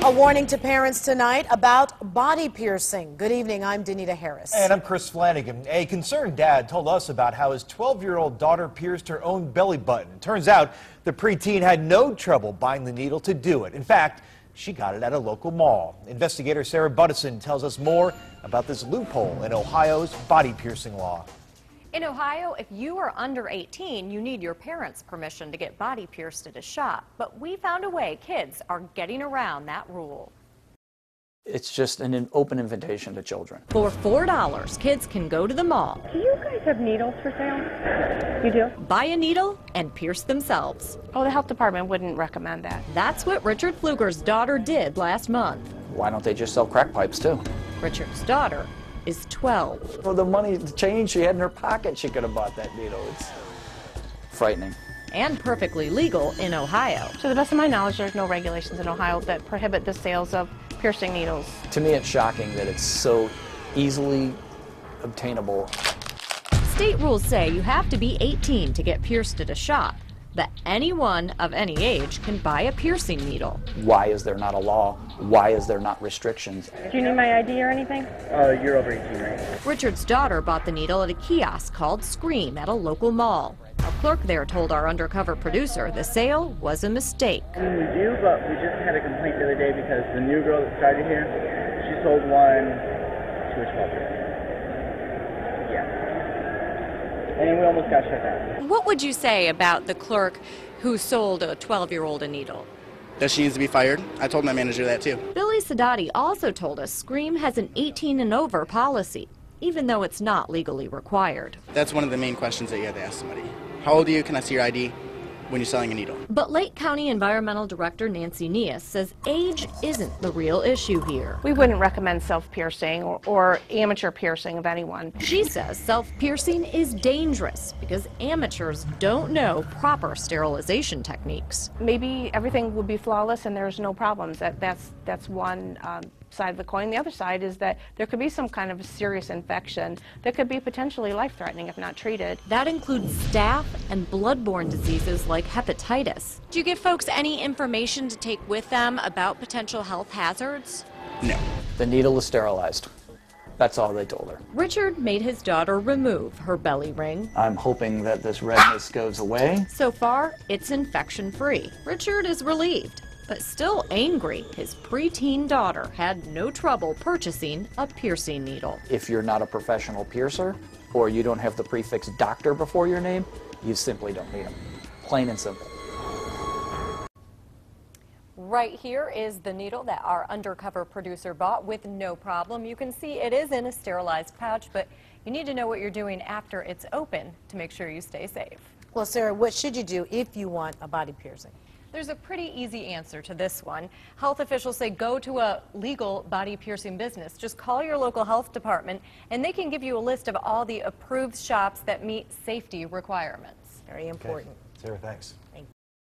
A warning to parents tonight about body piercing. Good evening, I'm Danita Harris. And I'm Chris Flanagan. A concerned dad told us about how his 12-year-old daughter pierced her own belly button. Turns out the preteen had no trouble buying the needle to do it. In fact, she got it at a local mall. Investigator Sarah Buttison tells us more about this loophole in Ohio's body piercing law. In Ohio, if you are under 18, you need your parents' permission to get body pierced at a shop. But we found a way kids are getting around that rule. It's just an open invitation to children. For $4, kids can go to the mall. Do you guys have needles for sale? You do? Buy a needle and pierce themselves. Oh, the health department wouldn't recommend that. That's what Richard Pfluger's daughter did last month. Why don't they just sell crack pipes too? Richard's daughter is 12. For the money, the change she had in her pocket, she could have bought that needle. It's frightening. And perfectly legal in Ohio. To the best of my knowledge, there's no regulations in Ohio that prohibit the sales of piercing needles. To me, it's shocking that it's so easily obtainable. State rules say you have to be 18 to get pierced at a shop, but anyone of any age can buy a piercing needle. Why is there not a law? Why is there not restrictions? Do you need my ID or anything? You're over 18, right? Richard's daughter bought the needle at a kiosk called Scream at a local mall. A clerk there told our undercover producer the sale was a mistake. We do, but we just had a complaint the other day because the new girl that started here, she sold one to a 12-year-old. Yeah. And we almost got shut down. What would you say about the clerk who sold a 12-year-old a needle? That she needs to be fired. I told my manager that too. Billy Sadati also told us Scream has an 18 and over policy, even though it's not legally required. That's one of the main questions that you have to ask somebody. How old are you? Can I see your ID when you're selling a needle? But Lake County Environmental Director Nancy Neas says age isn't the real issue here. We wouldn't recommend self-piercing or amateur piercing of anyone. She says self-piercing is dangerous because amateurs don't know proper sterilization techniques. Maybe everything would be flawless and there's no problems. That's one side of the coin. The other side is that there could be some kind of a serious infection that could be potentially life-threatening if not treated. That includes staph and bloodborne diseases like hepatitis. Do you give folks any information to take with them about potential health hazards? No. The needle is sterilized. That's all they told her. Richard made his daughter remove her belly ring. I'm hoping that this redness goes away. So far, it's infection-free. Richard is relieved, but still angry his preteen daughter had no trouble purchasing a piercing needle. If you're not a professional piercer, or you don't have the prefix doctor before your name, you simply don't need them. Plain and simple. Right here is the needle that our undercover producer bought with no problem. You can see it is in a sterilized pouch, but you need to know what you're doing after it's open to make sure you stay safe. Well, Sarah, what should you do if you want a body piercing? There's a pretty easy answer to this one. Health officials say go to a legal body piercing business. Just call your local health department and they can give you a list of all the approved shops that meet safety requirements. Very important. Sarah, thanks. Thank you.